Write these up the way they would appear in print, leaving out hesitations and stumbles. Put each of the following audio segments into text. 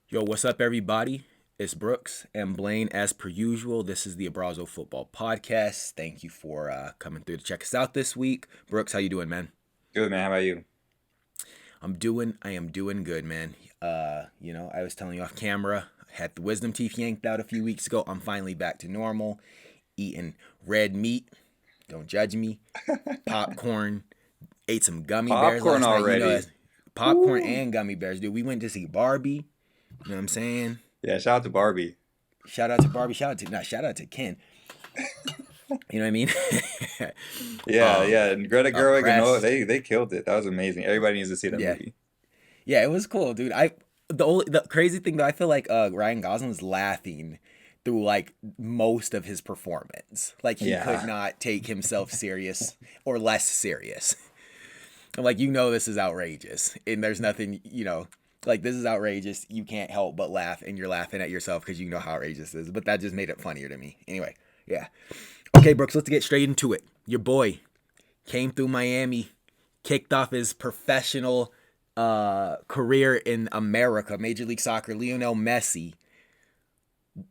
Yo, what's up, everybody? It's Brooks and Blaine, as per usual. This is the Abrazo Football Podcast. Thank you for coming through to check us out this week. Brooks, how you doing, man? Good, man. How about you? I am doing good, man. I was telling you off camera, I had the wisdom teeth yanked out a few weeks ago. I'm finally back to normal, eating red meat. Don't judge me. Popcorn. Ate some gummy bears Popcorn last night. already. Popcorn Woo. and gummy bears, dude. We went to see Barbie. You know what I'm saying? Yeah, shout out to Barbie. Shout out to Barbie. Shout out to Ken. You know what I mean? Yeah, yeah. And Greta Gerwig and Noah, Oppressed. they killed it. That was amazing. Everybody needs to see that Yeah, movie. yeah, it was cool, dude. The crazy thing though, I feel like Ryan Gosling was laughing through like most of his performance. Like he could Yeah. not take himself serious or less serious. I'm like, this is outrageous, and there's nothing, like this is outrageous. You can't help but laugh, and you're laughing at yourself because you know how outrageous this is. But that just made it funnier to me. Anyway, yeah. Okay, Brooks, let's get straight into it. Your boy came through Miami, kicked off his professional career in America, Major League Soccer. Lionel Messi.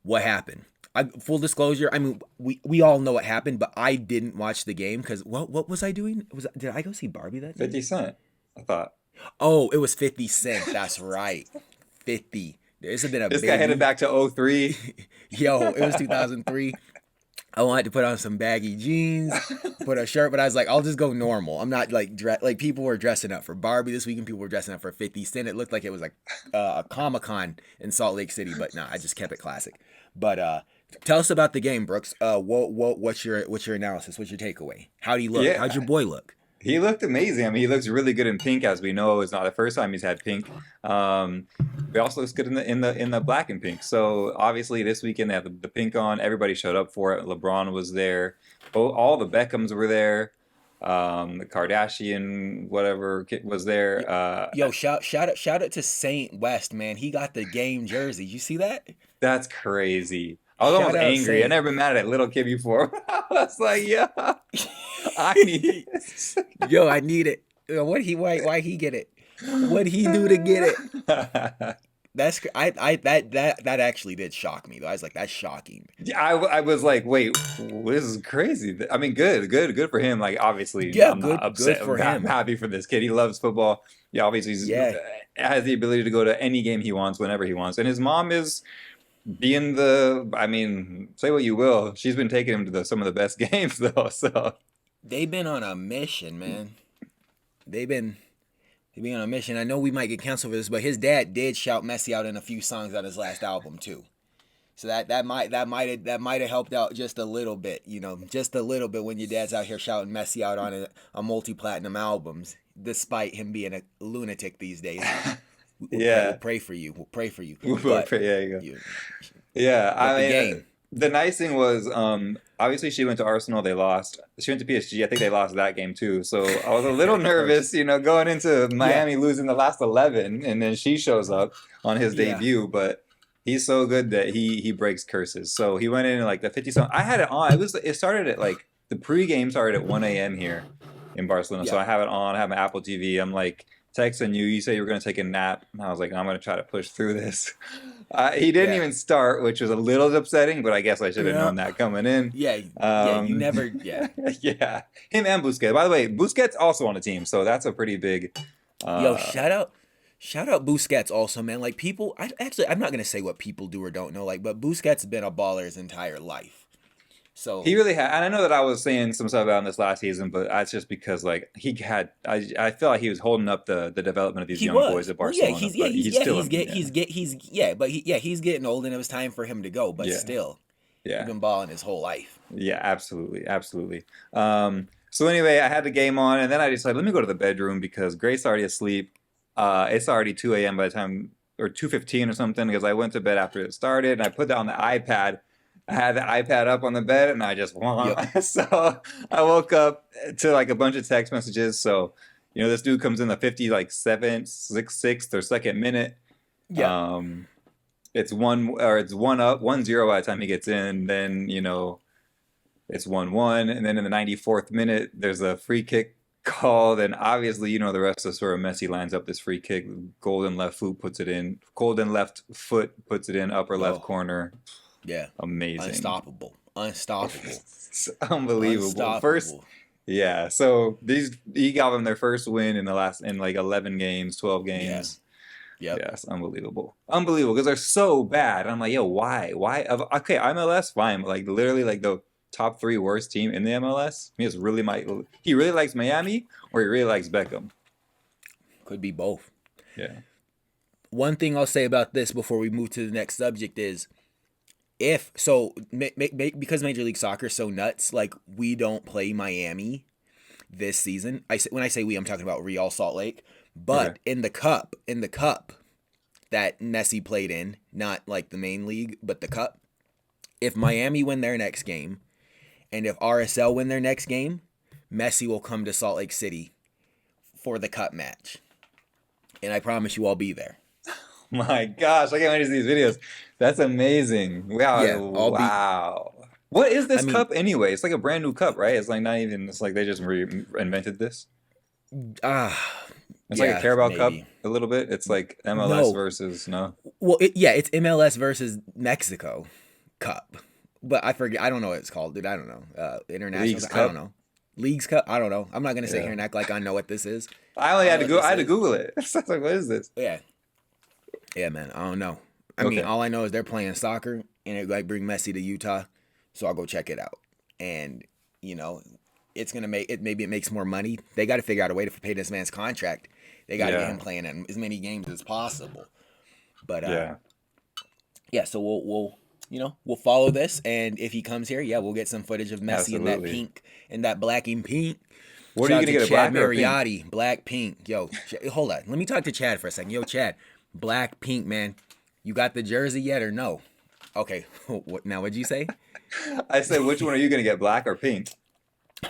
What happened? Full disclosure, I mean, we all know what happened, but I didn't watch the game because what was I doing? Did I go see Barbie that day? 50 Cent, I thought. Oh, it was 50 Cent. That's right. 50. This has been a This guy headed big back to '03. yo, it was 2003. I wanted to put on some baggy jeans, put a shirt, but I was like, I'll just go normal. I'm not like like people were dressing up for Barbie this weekend. People were dressing up for 50 Cent. It looked like it was like a Comic Con in Salt Lake City, but no, I just kept it classic. But tell us about the game, Brooks. What's your analysis? What's your takeaway? How'd he look? How'd Yeah, your boy look? he looked amazing. I mean, he looks really good in pink, as we know. It's not the first time he's had pink. Um, but he also looks good in the black and pink. So obviously this weekend they had the pink on. Everybody showed up for it. LeBron was there. All the Beckhams were there. The Kardashian whatever kid was there. Yo, shout out to Saint West, man. He got the game jersey. You see that? That's crazy. I was Shout almost out angry. I Saint. never been mad at that little kid before. I was like, yeah, I need this. Yo, I need it. Why he get it? What he do to get it? That actually did shock me though. I was like, that's shocking. Yeah, I was like, wait, this is crazy. I mean, good for him. Like, obviously, Yeah, I'm not good upset. for I'm him. happy for this kid. He loves football. Yeah, obviously, Yeah, has the ability to go to any game he wants whenever he wants. And his mom is being the, I mean, say what you will. She's been taking him to some of the best games, though. So, they've been on a mission, man. They've been they've been on a mission. I know we might get canceled for this, but his dad did shout Messi out in a few songs on his last album too. So that might have helped out just a little bit, just a little bit when your dad's out here shouting Messi out on a multi-platinum albums, despite him being a lunatic these days. We'll yeah. pray for you. We'll pray for you. But There you go. you, Yeah, but I the mean, game, the nice thing was, obviously she went to Arsenal, they lost. She went to PSG, I think they lost that game too. So I was a little of course, nervous, going into yeah, Miami losing the last 11, and then she shows up on his yeah, debut. But he's so good that he breaks curses. So he went in like the 50 something. I had it on. It started at like the pregame started at 1 a.m. here in Barcelona. So yeah, I have it on. I have my Apple TV. I'm like texting you. You say you were gonna take a nap, and I was like, I'm gonna try to push through this. He didn't yeah, even start, which was a little upsetting, but I guess I should have yeah, known that coming in. yeah, yeah. You Um, never, yeah. yeah, him and Busquets. By the way, Busquets also on the team, so that's a pretty big. Yo, Uh, shout out Busquets also, man. Like people, I'm not gonna say what people do or don't know, like, but Busquets been a baller his entire life. he So really had, and I know that I was saying some stuff about him this last season, but that's just because like he had. I feel like he was holding up the development of these he young boys was. at Well, yeah, Barcelona, but he's still, but he's getting old, and it was time for him to go. But yeah, still, he's yeah. been balling his whole life. Yeah, absolutely, absolutely. So anyway, I had the game on, and then I decided let me go to the bedroom because Grace's already asleep. It's already 2 a.m. by the time, or 2:15 or something, because I went to bed after it started, and I put that on the iPad. I had the iPad up on the bed, and I just Yep. so I woke up to like a bunch of text messages. So this dude comes in the 50 like sixth or second minute. Yep. Um, it's one up, 1-0 by the time he gets in. Then it's 1-1, and then in the 94th minute, there's a free kick called, and obviously, the rest of the story. Messi lines up this free kick, golden left foot puts it in, golden left foot puts it in, upper left Oh, corner. yeah. Amazing. Unstoppable. Unstoppable. It's unbelievable. First, Unstoppable. yeah. So he got them their first win in like 11 games, 12 Yeah. games. Yep. Yeah, it's unbelievable. Unbelievable because they're so bad. And I'm like, yo, why? Why? Okay, MLS, fine. But like literally like the top three worst team in the MLS. He really likes Miami or he really likes Beckham. Could be both. Yeah. One thing I'll say about this before we move to the next subject is if so because Major League Soccer is so nuts, like we don't play Miami this season. When I say we, I'm talking about Real Salt Lake. But Okay. in the cup that Messi played in, not like the main league, but the cup. If Miami win their next game, and if RSL win their next game, Messi will come to Salt Lake City for the cup match, and I promise you, I'll be there. My gosh, I can't wait to see these videos. That's amazing. Wow. Yeah, I'll be. Wow. What is I this mean, cup anyway? It's like a brand new cup, right? It's like not even, it's like they just reinvented this. ah, It's like a yeah, Carabao Cup maybe. a little bit. It's like MLS No, versus, no, well, yeah, it's MLS versus Mexico Cup, but I forget. I don't know what it's called, dude. I don't know. International. Leagues I don't Cup. know. Leagues Cup. I don't know. I'm not gonna sit Yeah. here and act like I know what this is. I I only don't had know to what go. I this had to is. Google it. I was like, what is this? Yeah, yeah, man. I don't know. I mean, Okay. all I know is they're playing soccer, and it like bring Messi to Utah, so I'll go check it out. And you know, it's gonna make it. Maybe it makes more money. They got to figure out a way to pay this man's contract. They got to get Yeah. him playing in as many games as possible. But Yeah. yeah. So we'll follow this, and if he comes here, yeah, we'll get some footage of Messi in that Absolutely. pink and that black and pink. What are Shout you out gonna to get? A Chad black or a pink? Mariotti, black pink. Yo, hold on. Let me talk to Chad for a second. Yo, Chad, black pink, man. You got the jersey yet or no? Okay. What now? What'd you say? I said, which one are you gonna get? Black or pink?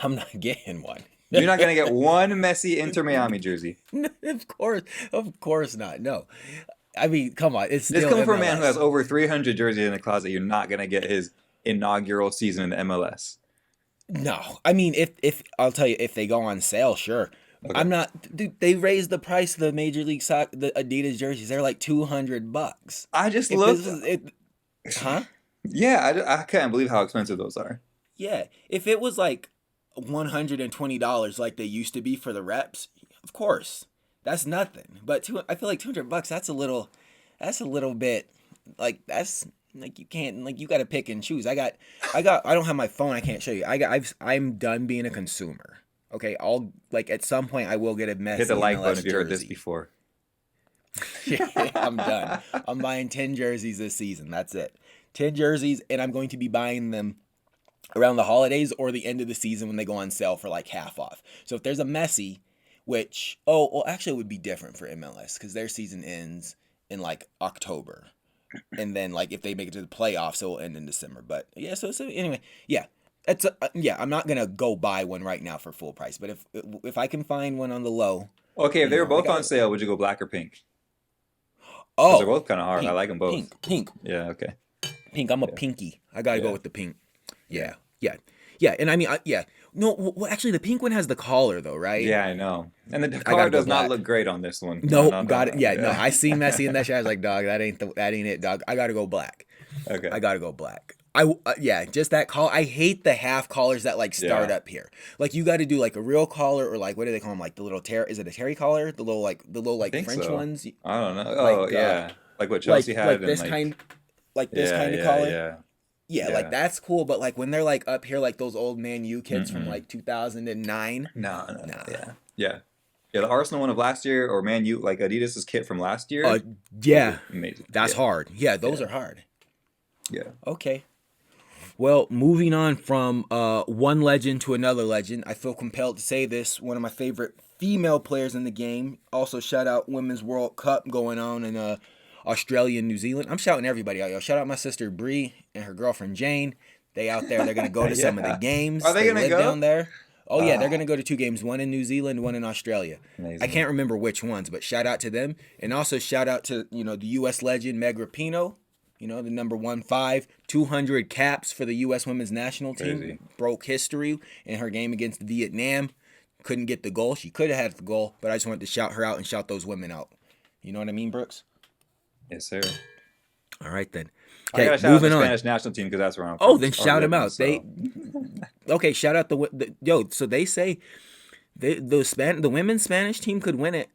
I'm not getting one. You're not gonna get one Messi Inter Miami jersey. Of course not. No. I mean, come on. It's This still coming from a man who has MLS. over 300 jerseys in the closet. You're not gonna get his inaugural season in the MLS. No. I mean, if I'll tell you, if they go on sale, sure. Okay. I'm not. Dude, they raised the price of the Major League Soccer, the Adidas jerseys. They're like $200. I just If this looked. was it, huh? Yeah, I can't believe how expensive those are. Yeah. If it was like $120 like they used to be for the reps, of course, that's nothing. But I feel like $200, that's a little bit like that's like you can't like you got to pick and choose. I don't have my phone. I can't show you. I'm done being a consumer. Okay, I'll like at some point I will get a Hit the Messi like button MLS if you heard this jersey. before. I'm done. I'm buying 10 jerseys this season. That's it. 10 jerseys, and I'm going to be buying them around the holidays or the end of the season when they go on sale for like half off. So if there's a Messi, which well actually it would be different for MLS because their season ends in like October, and then like if they make it to the playoffs, it will end in December. But yeah, so anyway, yeah. Yeah, I'm not gonna go buy one right now for full price, but if I can find one on the low, Okay, if they were I both on got sale, would you go black or pink? Because they're oh both kind of hard. I pink, like them both. pink. Yeah. Okay. Pink. I'm a Yeah. pinky. I gotta go Yeah. with the pink. Yeah. Yeah, yeah, yeah. And I mean, yeah. No, well, actually, the pink one has the collar though, right? Yeah, I know. And the I color gotta go does not black. look great on this one. No, No, no, no, got it. no. Yeah, no. Yeah. I seen Messi in that shot. I was like, dog, that ain't it, dog. I gotta go black. Okay. I gotta go black. Yeah, just that call. I hate the half collars that like start Yeah. up here. Like you got to do like a real collar or like what do they call them? Like the little Is it a terry collar? The little I like think French so. ones. I don't know. Oh, Like yeah. Like what Chelsea had and this kind, like this yeah, kind of yeah, collar. yeah. Yeah, like Yeah. that's cool, but like when they're like up here, like those old Man U kits from Mm-mm. like 2009, No, no, no. nah. Yeah. Yeah. Yeah, the Arsenal one of last year or Man U, like Adidas's kit from last Uh, year, those yeah, are amazing. that's Yeah. hard. Yeah, those Yeah. are hard. Yeah. Okay. Well, moving on from one legend to another legend, I feel compelled to say this. One of my favorite female players in the game. Also, shout out Women's World Cup going on in Australia and New Zealand. I'm shouting everybody out, yo. Shout out my sister Bree and her girlfriend Jane. They out there. They're gonna go to some of the Yeah. Are games. they They gonna live go? down there. Oh yeah, they're Ah, gonna go to two games. One in New Zealand, one in Australia. I amazing. can't remember which ones, but shout out to them, and also shout out to the U.S. legend Meg Rapinoe. The number 200 caps for the U.S. women's national team. Crazy. Broke history in her game against Vietnam. couldn't get the goal. She could have had the goal, but I just wanted to shout her out and shout those women out. You know what I mean, Brooks? Yes, sir. All right then. I Okay, gotta shout out the moving on. Spanish national team because that's where I'm Oh, from. then Or shout them living, out. so. Okay, shout out yo. So they say the women's Spanish team could win it.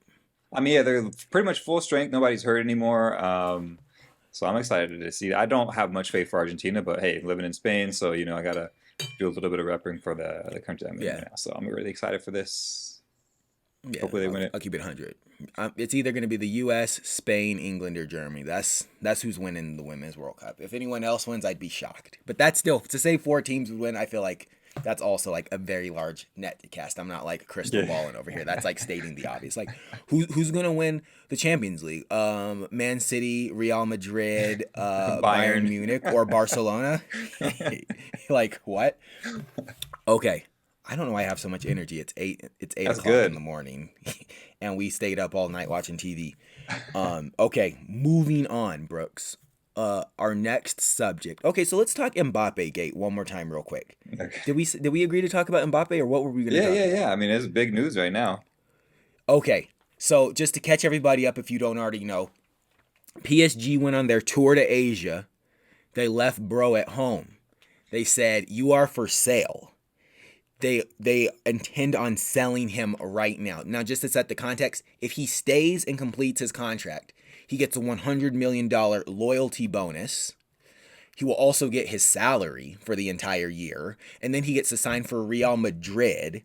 I mean, yeah, they're pretty much full strength. Nobody's hurt anymore. So I'm excited to see. I don't have much faith for Argentina, but hey, living in Spain, so I gotta do a little bit of repping for the country I'm in Yeah. right now. So I'm really excited for this. Yeah, Hopefully they win it. I'll keep it 100. It's either going to be the U.S., Spain, England, or Germany. That's who's winning the Women's World Cup. If anyone else wins, I'd be shocked. But that's still, to say 4 teams would win, I feel like that's also like a very large net to cast. I'm not like crystal balling over here. That's like stating the obvious. Like who's going to win the Champions League? Man City, Real Madrid, Bayern Munich, or Barcelona? Like what? Okay. I don't know why I have so much energy. It's 8 That's o'clock good. in the morning and we stayed up all night watching TV. Okay, moving on, Brooks. Our next subject. Okay, so let's talk Mbappe Gate one more time real quick. Okay. Did we agree to talk about Mbappe, or what were we going to talk about? Yeah. I mean, it's big news right now. Okay. So, just to catch everybody up if you don't already know, PSG went on their tour to Asia. They left bro at home. They said, "You are for sale." They intend on selling him right now. Now, just to set the context, if he stays and completes his contract, he gets a $100 million loyalty bonus. He will also get his salary for the entire year. And then he gets assigned for Real Madrid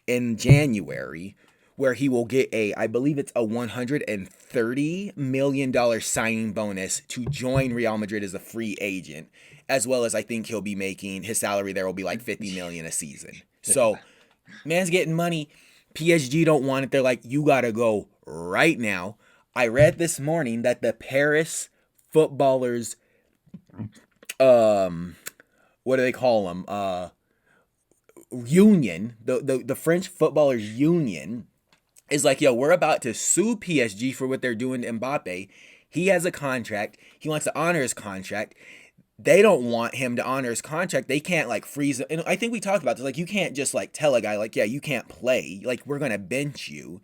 in January, where he will get I believe it's a $130 million signing bonus to join Real Madrid as a free agent, as well as I think he'll be making, his salary there will be like $50 million a season. So, man's getting money. PSG don't want it. They're like, you got to go right now. I read this morning that the Paris footballers, what do they call them? Union, the French footballers union is like, yo, we're about to sue PSG for what they're doing to Mbappe. He has a contract. He wants to honor his contract. They don't want him to honor his contract. They can't like freeze him. And I think we talked about this. Like, you can't just like tell a guy like, yeah, you can't play. Like, we're going to bench you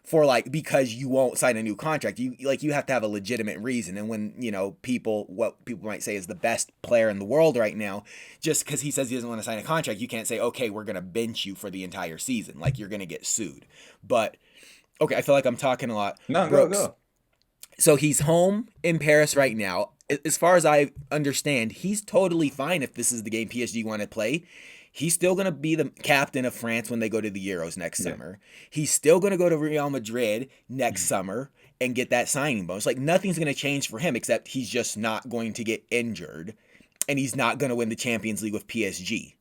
for like, because you won't sign a new contract. You have to have a legitimate reason. And when, what people might say is the best player in the world right now, just because he says he doesn't want to sign a contract, you can't say, okay, we're going to bench you for the entire season. Like, you're going to get sued. But okay, I feel like I'm talking a lot. No, Brooks, go. So he's home in Paris right now. As far as I understand, he's totally fine if this is the game PSG want to play. He's still going to be the captain of France when they go to the Euros next summer. He's still going to go to Real Madrid next summer and get that signing bonus. Like, nothing's going to change for him except he's just not going to get injured and he's not going to win the Champions League with PSG.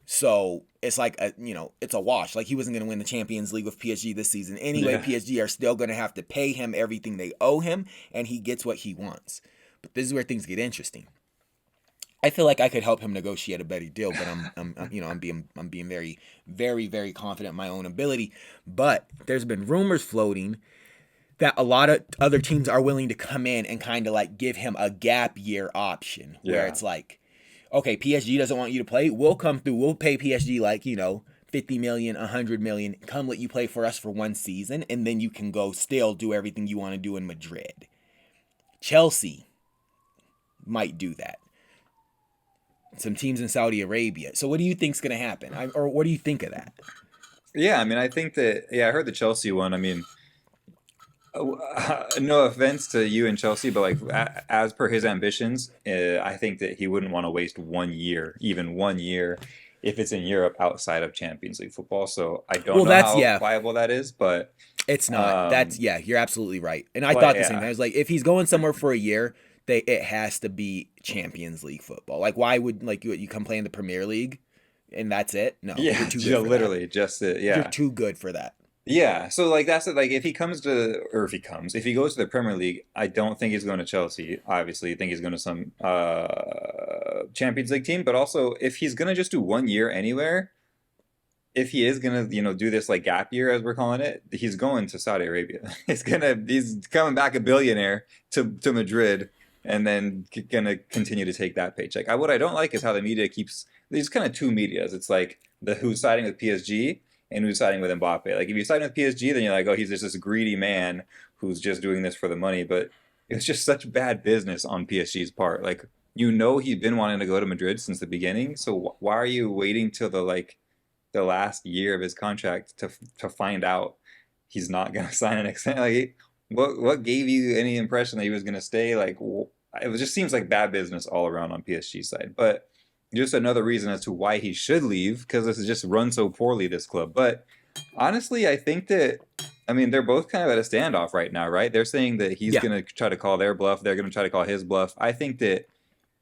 So it's like, it's a wash. Like, he wasn't going to win the Champions League with PSG this season. Anyway, PSG are still going to have to pay him everything they owe him, and he gets what he wants. But this is where things get interesting. I feel like I could help him negotiate a better deal, but I'm being very, very, very confident in my own ability. But there's been rumors floating that a lot of other teams are willing to come in and kind of like give him a gap year option, where it's like, okay, PSG doesn't want you to play. We'll come through. We'll pay PSG like, 50 million, 100 million. Come let you play for us for one season, and then you can go still do everything you want to do in Madrid. Chelsea might do that. Some teams in Saudi Arabia. So what do you think's going to happen? Or what do you think of that? Yeah, I mean, I think that, I heard the Chelsea one. I mean, no offense to you and Chelsea, but like as per his ambitions, I think that he wouldn't want to waste 1 year, even 1 year, if it's in Europe outside of Champions League football. So I don't know how viable that is, but it's not. You're absolutely right. And I thought the same thing. I was like, if he's going somewhere for a year, it has to be Champions League football. Like, why would you come play in the Premier League and that's it? No, you're too good for literally that. Just it. Yeah, you're too good for that. Yeah, so like that's it. Like if he goes to the Premier League, I don't think he's going to Chelsea. Obviously, I think he's going to some Champions League team. But also, if he's going to just do 1 year anywhere, if he is going to do this like gap year as we're calling it, he's going to Saudi Arabia. He's coming back a billionaire to Madrid, and then gonna continue to take that paycheck. What I don't like is how the media keeps. There's kind of two medias. It's like who's siding with PSG. and who's signing with Mbappe. Like if you sign with PSG, then you're like, oh, he's just this greedy man who's just doing this for the money. But it's just such bad business on PSG's part. Like he'd been wanting to go to Madrid since the beginning. So why are you waiting till the last year of his contract to find out he's not going to sign an extension? Like, what gave you any impression that he was going to stay? Like, it just seems like bad business all around on PSG side. But just another reason as to why he should leave, because this has just run so poorly, this club. But honestly, I think that, I mean, they're both kind of at a standoff right now, right? They're saying that he's Yeah. going to try to call their bluff. They're going to try to call his bluff. I think that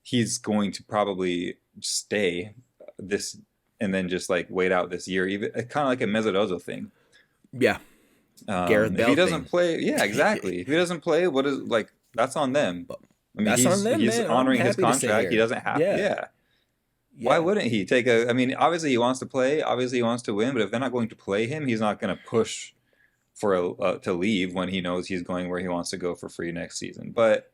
he's going to probably stay this and then just like wait out this year, even kind of like a Mesut Ozil thing. Yeah. Gareth If Bale he doesn't thing. play, yeah, exactly. If he doesn't play, what is like that's on them. But I mean, that's on them, he's man. I'm honoring his happy to sit contract. He here. doesn't have, Yeah. yeah. Why Yeah. wouldn't he take a? I mean, obviously he wants to play. Obviously he wants to win. But if they're not going to play him, he's not going to push for to leave when he knows he's going where he wants to go for free next season. But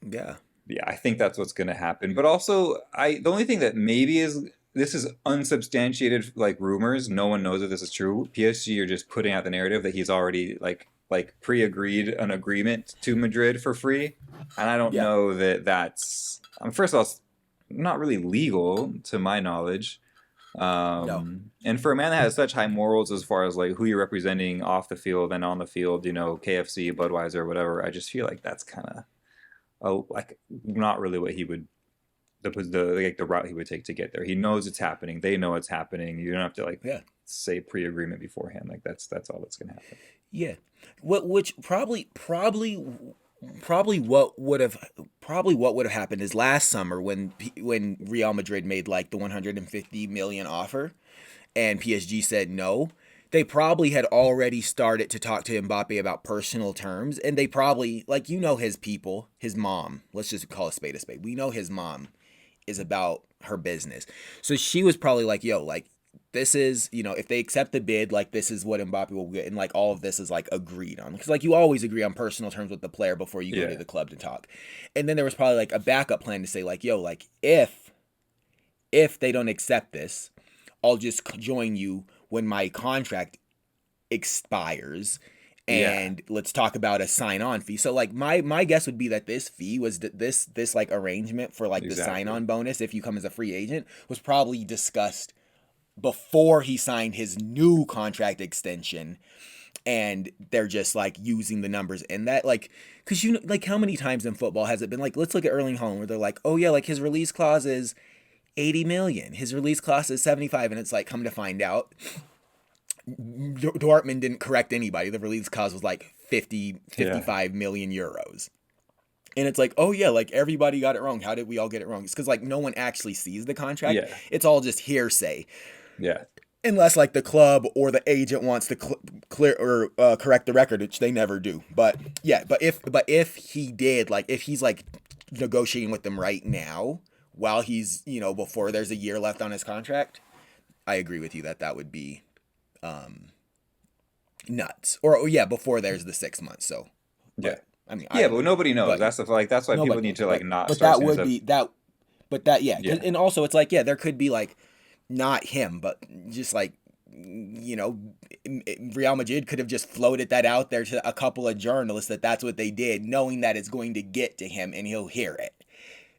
Yeah. yeah, I think that's what's going to happen. But also, the only thing that maybe is this is unsubstantiated like rumors. No one knows if this is true. PSG are just putting out the narrative that he's already like pre-agreed an agreement to Madrid for free, and I don't Yeah. know that that's. First of all, it's not really legal to my knowledge. No. And for a man that has such high morals as far as like who you're representing off the field and on the field, KFC, Budweiser, whatever, I just feel like that's kind of like not really what he would the route he would take to get there. He knows it's happening. They know it's happening. You don't have to Yeah. say pre-agreement beforehand. Like that's all that's gonna happen. Yeah. Which probably what would have happened is last summer when Real Madrid made like the 150 million offer and PSG said no. They probably had already started to talk to Mbappe about personal terms, and they probably, like, his people, his mom. Let's just call a spade a spade. We know his mom is about her business, so she was probably like, "Yo, like, this is, if they accept the bid, like, this is what Mbappe will get, and like all of this is like agreed on, because like you always agree on personal terms with the player before you go to Yeah. the club to talk." And then there was probably like a backup plan to say like, "Yo, like, if they don't accept this, I'll just join you when my contract expires, Yeah. and let's talk about a sign-on fee." So like my guess would be that this fee was this like arrangement for like the Exactly. sign-on bonus if you come as a free agent was probably discussed before he signed his new contract extension, and they're just like using the numbers in that, like, because like how many times in football has it been like, let's look at Erling Haaland where they're like, oh yeah, like his release clause is 80 million, his release clause is 75, and it's like, come to find out Dortmund didn't correct anybody. The release clause was like 50 Yeah. 55 million euros. And it's like, oh yeah, like everybody got it wrong. How did we all get it wrong? It's because like no one actually sees the contract. Yeah. It's all just hearsay, Yeah. unless like the club or the agent wants to clear or correct the record, which they never do. But yeah, but if he did, like if he's like negotiating with them right now while he's before there's a year left on his contract, I agree with you that would be nuts. Or yeah, before there's the 6 months. So, Yeah. but I mean, Yeah, but nobody knows. but That's that's why people nobody need knows. to like not But start that saying would stuff. be that. But that, yeah. Yeah. And also it's like, yeah, there could be like not him, but just like Real Madrid could have just floated that out there to a couple of journalists that that's what they did, knowing that it's going to get to him and he'll hear it.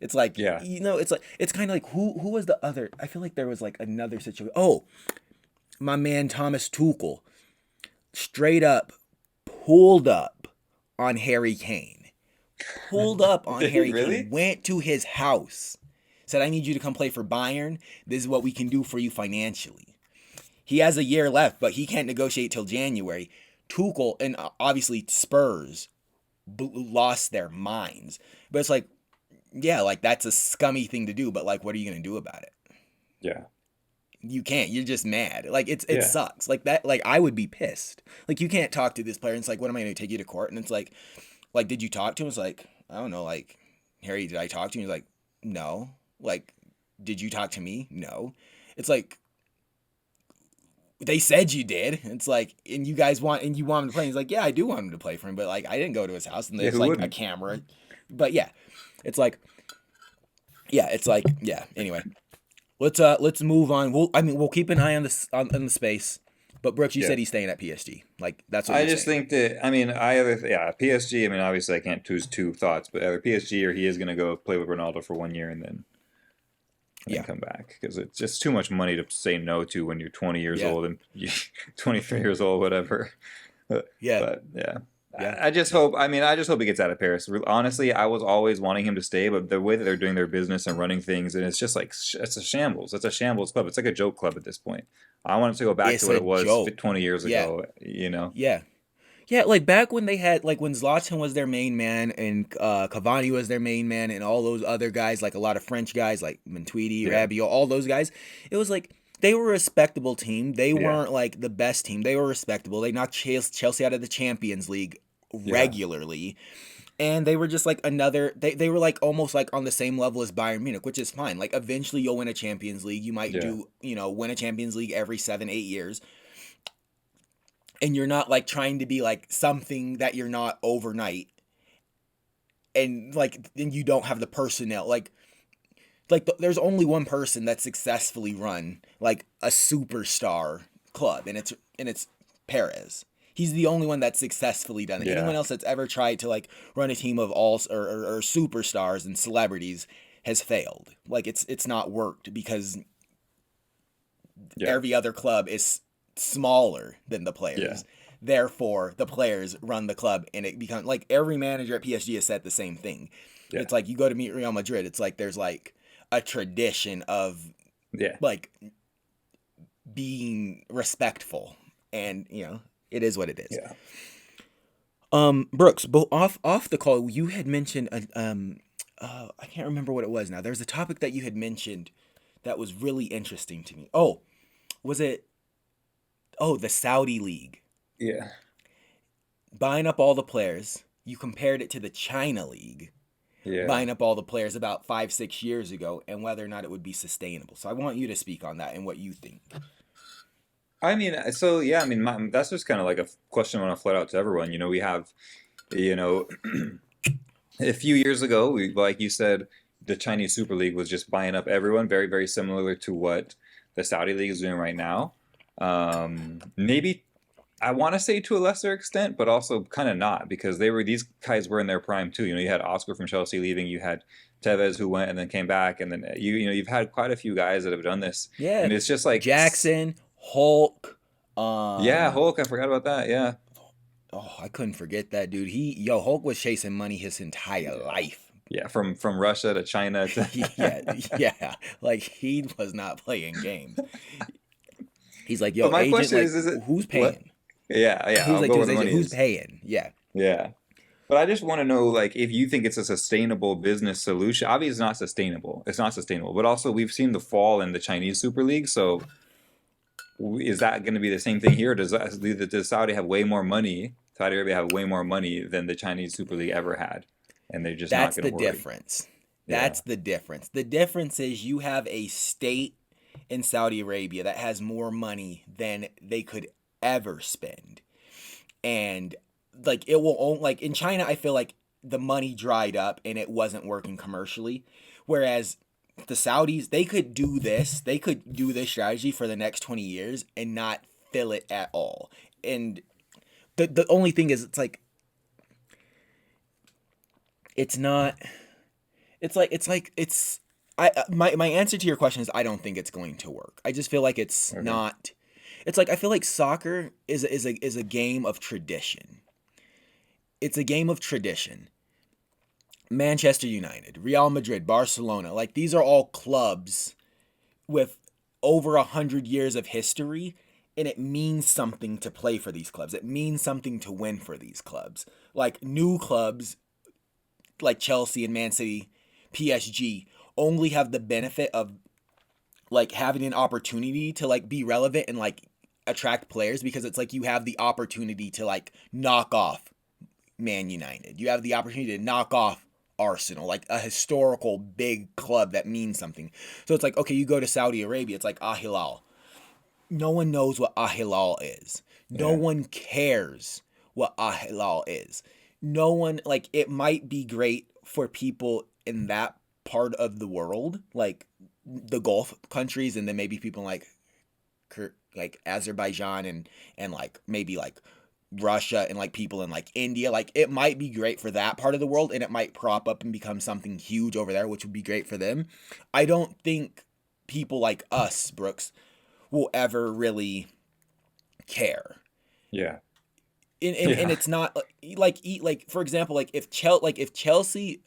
It's like, Yeah. it's like, it's kind of like who was the other? I feel like there was like another situation. Oh, my man Thomas Tuchel straight up pulled up on Harry Kane. Pulled up on Did he Harry really? Kane. Went to his house. Said, I need you to come play for Bayern. This is what we can do for you financially. He has a year left, but he can't negotiate till January. Tuchel and obviously Spurs lost their minds. But it's like, yeah, like that's a scummy thing to do, but like what are you going to do about it? Yeah. You can't. You're just mad. Like it Yeah. sucks. Like that, like I would be pissed. Like you can't talk to this player and it's like, what am I going to take you to court? And it's like did you talk to him? It's like, I don't know, like, Harry, did I talk to him? He's like, no. Like, did you talk to me? No. It's like, they said you did. It's like, and you want him to play. He's like, yeah, I do want him to play for him, but like, I didn't go to his house and Yeah, there's who like a wouldn't? camera. But yeah, it's like, yeah, anyway. let's move on. We'll keep an eye on this on the space. But Brooks, you Yeah. said he's staying at PSG. Like that's what I you're just saying. think that, I mean, I either, yeah, PSG, I mean, obviously I can't choose two thoughts, but either PSG or he is going to go play with Ronaldo for 1 year and then Yeah. come back because it's just too much money to say no to when you're 20 years Yeah. old and 23 years old, whatever. Yeah. But yeah, Yeah. I just Yeah. hope. I mean, I just hope he gets out of Paris. Honestly, I was always wanting him to stay, but the way that they're doing their business and running things, and it's just like it's a shambles. It's a shambles club. It's like a joke club at this point. I want it to go back to It's what a it was joke. 20 years Yeah. ago. You know? Yeah. Yeah, like back when they had like when Zlatan was their main man and Cavani was their main man and all those other guys, like a lot of French guys like Matuidi, Yeah, Rabiot, all those guys, it was like they were a respectable team. They yeah, weren't like the best team. They were respectable. They knocked Chelsea out of the Champions League yeah, regularly. And they were just like they were like almost like on the same level as Bayern Munich, which is fine. Like eventually you'll win a Champions League. You might yeah, do, win a Champions League every 7, 8 years, and you're not like trying to be like something that you're not overnight, and like then you don't have the personnel there's only one person that successfully run like a superstar club, and it's Perez. He's the only one that's successfully done it. yeah, Anyone else that's ever tried to like run a team of all or superstars and celebrities has failed. Like it's not worked because yeah, every other club is smaller than the yeah, players. Therefore, the players run the club, and it becomes like every manager at PSG has said the same thing. yeah, It's like you go to meet Real Madrid. It's like there's like a tradition of yeah. like being respectful, and it is what it is. Yeah. Brooks, but off the call, you had mentioned I can't remember what it was now. There's a topic that you had mentioned that was really interesting to me. Oh, was it? Oh, the Saudi League Yeah. buying up all the players. You compared it to the China League Yeah. buying up all the players about 5, 6 years ago, and whether or not it would be sustainable. So I want you to speak on that and what you think. I mean, so yeah, I mean, that's just kind of like a question I want to float out to everyone. We have, you know, a few years ago, like you said, the Chinese Super League was just buying up everyone, very, very similar to what the Saudi League is doing right now. Maybe I want to say to a lesser extent, but also kind of not because these guys were in their prime too. You had Oscar from Chelsea leaving, you had Tevez who went and then came back, and then you've had quite a few guys that have done this, Yeah, and it's just like, Jackson, Hulk. yeah, Hulk, I forgot about that. Yeah, Oh, I couldn't forget that dude. Hulk was chasing money his entire yeah, life. yeah, from Russia to China to Yeah, yeah. Like he was not playing games. He's like, But yo, my agent, question like, is it who's what? paying? Yeah, yeah, He's I'll like go to where his the agent, money who's is. paying? Yeah. Yeah. But I just want to know, like, if you think it's a sustainable business solution. Obviously, it's not sustainable. It's not sustainable. But also, we've seen the fall in the Chinese Super League. So, is that going to be the same thing here? Does Saudi have way more money? Saudi Arabia have way more money than the Chinese Super League ever had, and they're just not That's going to the worry. difference. Yeah, That's the difference. The difference is you have a state in Saudi Arabia that has more money than they could ever spend. And like it will only like in China I feel like the money dried up and it wasn't working commercially. Whereas the Saudis, they could do this strategy for the next 20 years and not fill it at all. And the only thing is it's not it's my answer to your question is I don't think it's going to work. I just feel like it's okay, not. It's like I feel like soccer is a game of tradition. It's a game of tradition. Manchester United, Real Madrid, Barcelona, like these are all clubs with over 100 years of history, and it means something to play for these clubs. It means something to win for these clubs. Like new clubs like Chelsea and Man City, PSG only have the benefit of like having an opportunity to like be relevant and like attract players because it's like you have the opportunity to like knock off Man United. You have the opportunity to knock off Arsenal, like a historical big club that means something. So it's like, okay, you go to Saudi Arabia, it's like Al Hilal. No one knows what Al Hilal is. No yeah, one cares what Al Hilal is. No one, it might be great for people in that part of the world, like the Gulf countries, and then maybe people like Azerbaijan and like maybe like Russia and like people in like India. Like it might be great for that part of the world, and it might prop up and become something huge over there, which would be great for them. I don't think people like us, Brooks, will ever really care. Yeah. And Yeah. it's not like for example, like if Chelsea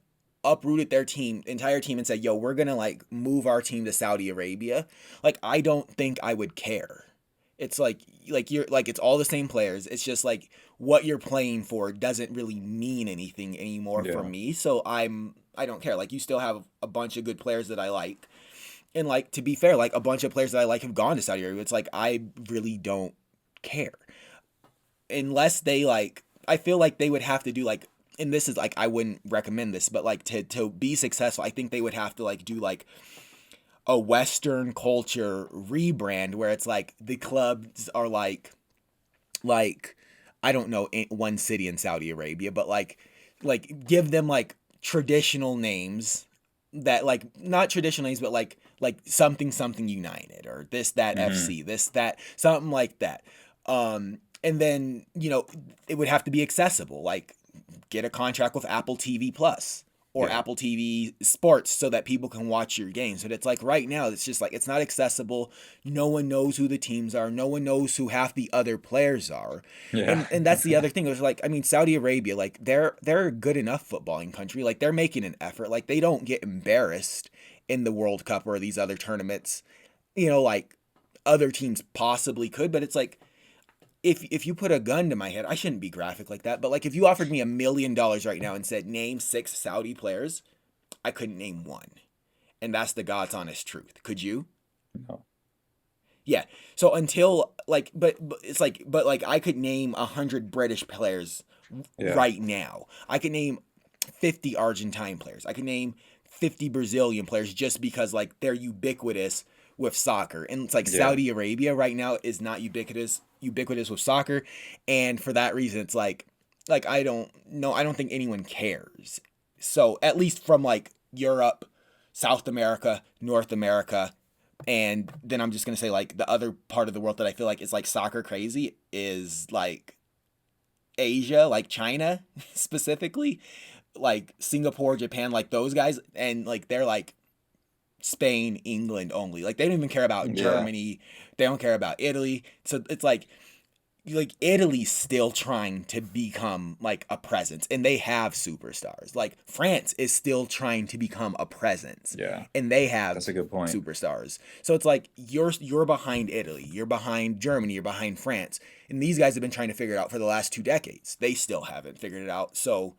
uprooted their entire team and said, "Yo, we're going to like move our team to Saudi Arabia." Like I don't think I would care. It's like you're like it's all the same players. It's just like what you're playing for doesn't really mean anything anymore for Yeah. me. So I don't care. Like you still have a bunch of good players that I like. And like to be fair, like a bunch of players that I like have gone to Saudi Arabia. It's like I really don't care unless they like I feel like they would have to do like and this is like I wouldn't recommend this, but like to be successful, I think they would have to like do like a Western culture rebrand where it's like the clubs are like I don't know one city in Saudi Arabia, but like give them like traditional names that like not traditional names, but like something something United or this that Hmm. FC, this that something like that. And then it would have to be accessible. Like get a contract with Apple TV Plus or Yeah. Apple TV Sports so that people can watch your games. But it's like right now, it's just like it's not accessible. No one knows who the teams are. No one knows who half the other players are. Yeah. And that's the other thing. It was like I mean Saudi Arabia, like they're a good enough footballing country. Like they're making an effort. Like they don't get embarrassed in the World Cup or these other tournaments. Like other teams possibly could, but it's like if you put a gun to my head, I shouldn't be graphic like that, but like if you offered me $1 million right now and said name 6 Saudi players, I couldn't name one, and that's the God's honest truth. Could you? No. Yeah. So until like, but it's like, but like I could name 100 British players Yeah. right now. I could name 50 Argentine players. I could name 50 Brazilian players just because like they're ubiquitous with soccer. And it's like Yeah. Saudi Arabia right now is not ubiquitous with soccer, and for that reason it's like I don't know, I don't think anyone cares. So at least from like Europe, South America, North America, and then I'm just going to say like the other part of the world that I feel like is like soccer crazy is like Asia, like China specifically, like Singapore, Japan, like those guys, and like they're like Spain, England only. Like they don't even care about Yeah. Germany. They don't care about Italy. So it's like Italy's still trying to become like a presence, and they have superstars. Like France is still trying to become a presence, Yeah. and they That's have a good point. superstars. So it's like you're behind Italy, you're behind Germany, you're behind France, and these guys have been trying to figure it out for the last 2 decades. They still haven't figured it out. So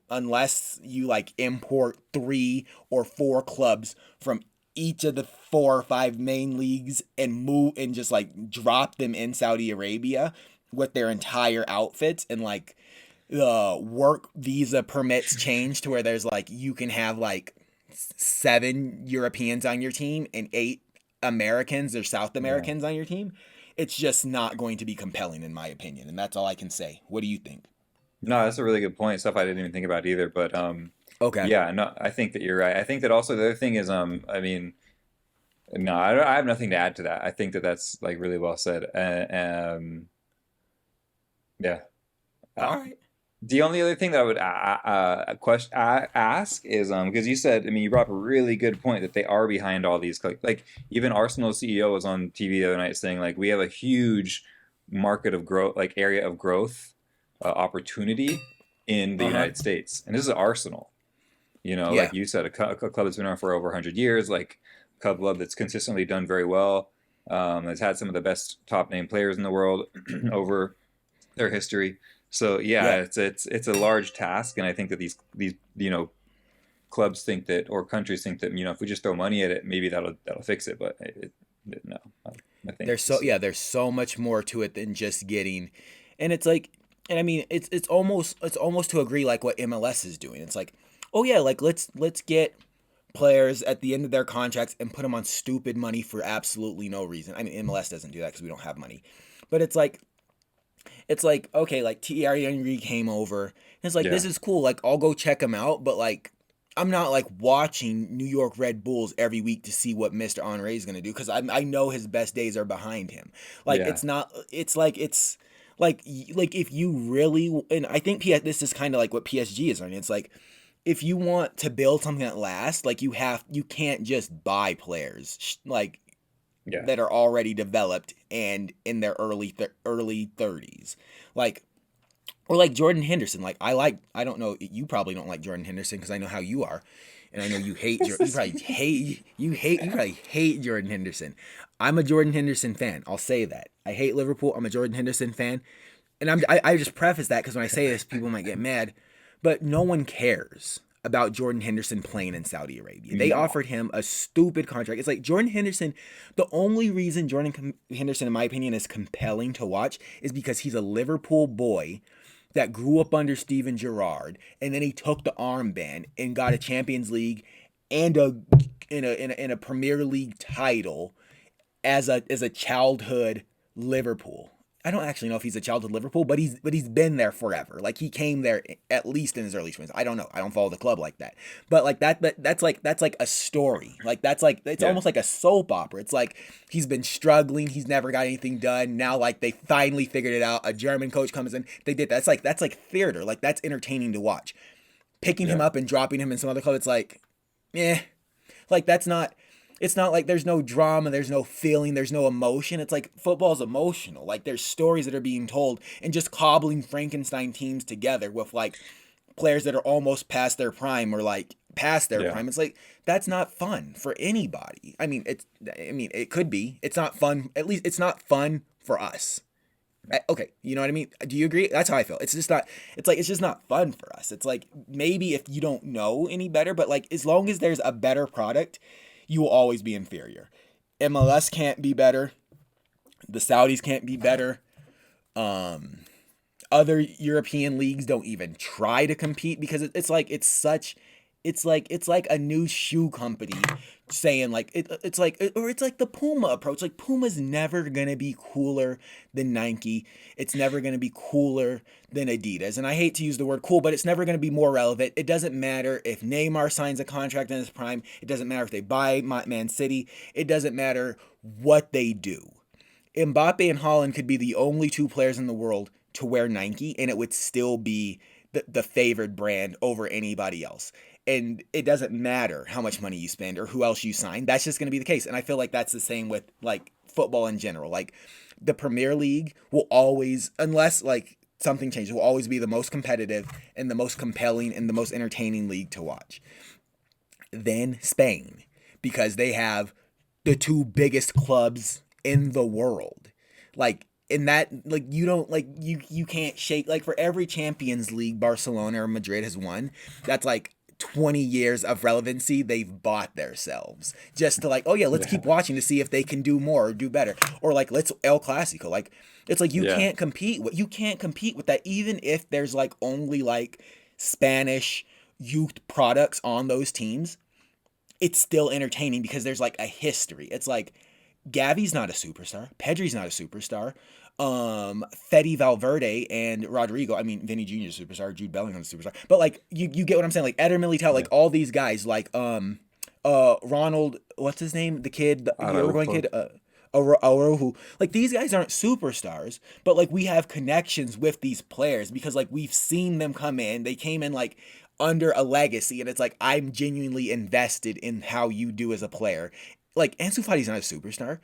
unless you like import 3 or 4 clubs from each of the 4 or 5 main leagues and move and just like drop them in Saudi Arabia with their entire outfits, and like the work visa permits change to where there's like you can have like 7 Europeans on your team and 8 Americans or South Yeah. Americans on your team. It's just not going to be compelling in my opinion, and that's all I can say. What do you think? No, that's a really good point. Stuff I didn't even think about either. But Okay. yeah, no, I think that you're right. I think that also the other thing is I mean, no, I have nothing to add to that. I think that that's like really well said. Yeah. Uh, All right. the only other thing that I would ask is because you said, I mean, you brought up a really good point that they are behind all these like even Arsenal CEO was on TV the other night saying like we have a huge market of growth, like area of growth opportunity in the Uh-huh. United States, and this is Arsenal. Like Yeah. you said, a club that's been around for over 100 years, like a club that's consistently done very well, that's had some of the best top name players in the world over their history. So yeah, Yeah. it's a large task, and I think that these clubs think that or countries think that if we just throw money at it, maybe that'll fix it. But no, I think There's so this is yeah, there's so much more to it than just getting, and it's like, and I mean, it's almost to agree like what MLS is doing. It's like, oh yeah, like let's get players at the end of their contracts and put them on stupid money for absolutely no reason. I mean, MLS doesn't do that because we don't have money, but it's like okay, like Thierry Henry came over. And it's like this yeah, is cool. Like I'll go check him out, but like I'm not like watching New York Red Bulls every week to see what Mr. Henry is going to do because I know his best days are behind him. Like Yeah. it's not it's like if you really, and I think this is kind of like what PSG is on. It's like if you want to build something that lasts, like you can't just buy players like Yeah. that are already developed and in their early 30s. Like or like Jordan Henderson. I don't know, you probably don't like Jordan Henderson because I know how you are. And I know you hate you probably hate Jordan Henderson. I'm a Jordan Henderson fan. I'll say that. I hate Liverpool. I'm a Jordan Henderson fan. And I just preface that because when I say this, people might get mad, but no one cares about Jordan Henderson playing in Saudi Arabia. They No. offered him a stupid contract. It's like Jordan Henderson. The only reason Henderson, in my opinion, is compelling to watch is because he's a Liverpool boy that grew up under Steven Gerrard, and then he took the armband and got a Champions League and a Premier League title as a childhood Liverpool. I don't actually know if he's a childhood Liverpool, but he's been there forever. Like he came there at least in his early 20s. I don't know. I don't follow the club like that. But like that's like a story. Like that's like it's Yeah. almost like a soap opera. It's like he's been struggling, he's never got anything done. Now like they finally figured it out. A German coach comes in, they did that. That's like theater. Like that's entertaining to watch. Picking him Yeah. up and dropping him in some other club, it's like, eh, like that's not, it's not like there's no drama, there's no feeling, there's no emotion. It's like football's emotional. Like there's stories that are being told and just cobbling Frankenstein teams together with like players that are almost past their prime or like past their Yeah. prime. It's like that's not fun for anybody. I mean it could be. It's not fun. At least it's not fun for us. Okay, you know what I mean? Do you agree? That's how I feel. It's just not, it's like it's just not fun for us. It's like maybe if you don't know any better, but like as long as there's a better product, you will always be inferior. MLS can't be better. The Saudis can't be better. Um Other European leagues don't even try to compete because it's like it's such, it's like a new shoe company saying like it's like, or it's like the Puma approach. Like Puma's never gonna be cooler than Nike. It's never gonna be cooler than Adidas. And I hate to use the word cool, but it's never gonna be more relevant. It doesn't matter if Neymar signs a contract in his prime. It doesn't matter if they buy Man City. It doesn't matter what they do. Mbappe and Holland could be the only two players in the world to wear Nike, and it would still be the favored brand over anybody else. And it doesn't matter how much money you spend or who else you sign. That's just going to be the case. And I feel like that's the same with like football in general. Like the Premier League will always, unless like something changes, will always be the most competitive and the most compelling and the most entertaining league to watch. Then Spain, because they have the two biggest clubs in the world. Like in that, like you don't, like you can't shake, like for every Champions League Barcelona or Madrid has won, that's like 20 years of relevancy they've bought themselves just to like, oh yeah, let's keep Yeah. watching to see if they can do more or do better, or like let's El Clasico. Like it's like Yeah. you can't compete with that, even if there's like only like Spanish youth products on those teams. It's still entertaining because there's like a history. It's like Gavi's not a superstar. Pedri's not a superstar. Fede Valverde and Rodrigo. I mean, Vinny Jr. is a superstar. Jude Bellingham's a superstar. But like, you get what I'm saying. Like Eder Militao, Yeah. like all these guys, like Ronald, what's his name? The kid, the Uruguayan Araujo. kid. Arohu. Like these guys aren't superstars, but like we have connections with these players because like we've seen them come in. They came in like under a legacy, and it's like I'm genuinely invested in how you do as a player. Like Ansu Fati's not a superstar.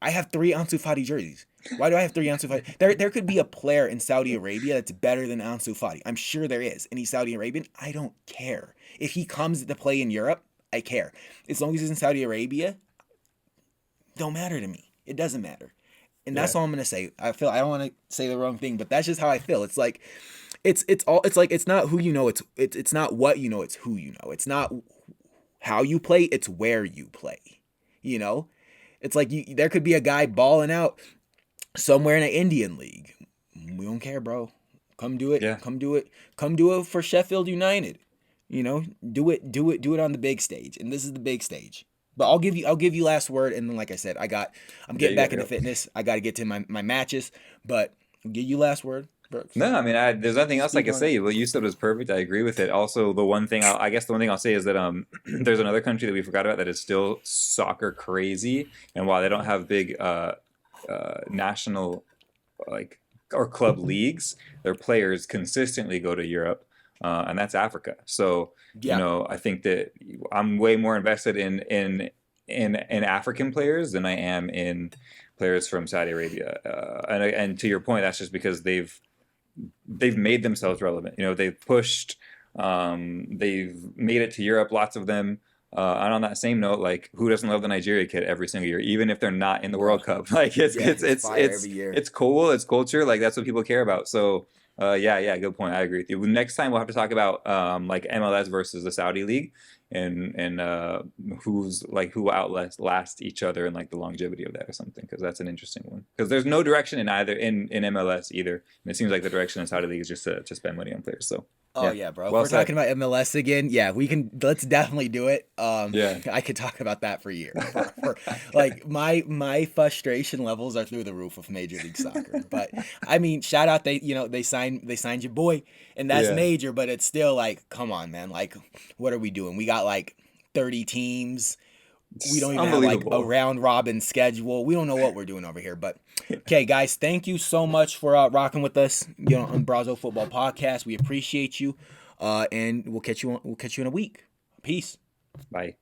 I have three Ansu Fati jerseys. Why do I have three Ansu Fati? There could be a player in Saudi Arabia that's better than Ansu Fati. I'm sure there is. And he's Saudi Arabian. I don't care. If he comes to play in Europe, I care. As long as he's in Saudi Arabia, don't matter to me. It doesn't matter. And Yeah. that's all I'm gonna say. I don't want to say the wrong thing, but that's just how I feel. It's like it's all, it's like it's not who you know, it's not what you know, it's who you know. It's not how you play, it's where you play. You know? It's like there could be a guy balling out somewhere in an Indian league. We don't care, bro. Come do it. Yeah. Come do it. Come do it for Sheffield United. You know, do it on the big stage. And this is the big stage. But I'll give you last word. And then, like I said, I'm Yeah. getting You back got into it. fitness. I got to get to my matches. But I'll give you last word. No, I mean, there's nothing else I Speak can on it. say. What you said was perfect. I agree with it. Also, I guess the one thing I'll say is that there's another country that we forgot about that is still soccer crazy, and while they don't have big national like or club leagues, their players consistently go to Europe, and that's Africa. So, Yeah. I think that I'm way more invested in African players than I am in players from Saudi Arabia. And to your point, that's just because they've made themselves relevant. They've pushed, they've made it to Europe, lots of them. And on that same note, like who doesn't love the Nigeria kid every single year, even if they're not in the Bro. World Cup? Like it's Yeah, it's it's it's fire it's every year. it's cool, it's culture, like that's what people care about. So yeah, good point. I agree with you. Next time we'll have to talk about like MLS versus the Saudi League and who outlast each other and like the longevity of that or something, because that's an interesting one. Because there's no direction in either in MLS either, and it seems like the direction in Saudi League is just to spend money on players. So Oh yeah, yeah, bro. If well we're said. talking about MLS again, yeah, we can. Let's definitely do it. Yeah. I could talk about that for years. Like my frustration levels are through the roof with Major League Soccer. But I mean, shout out they signed your boy, and that's Yeah. major. But it's still like, come on, man. Like, what are we doing? We got like 30 teams. We It's don't even have like a unbelievable. round robin schedule. We don't know what we're doing over here. But okay, guys, thank you so much for rocking with us, on Brazo Football Podcast. We appreciate you. And we'll catch you in a week. Peace. Bye.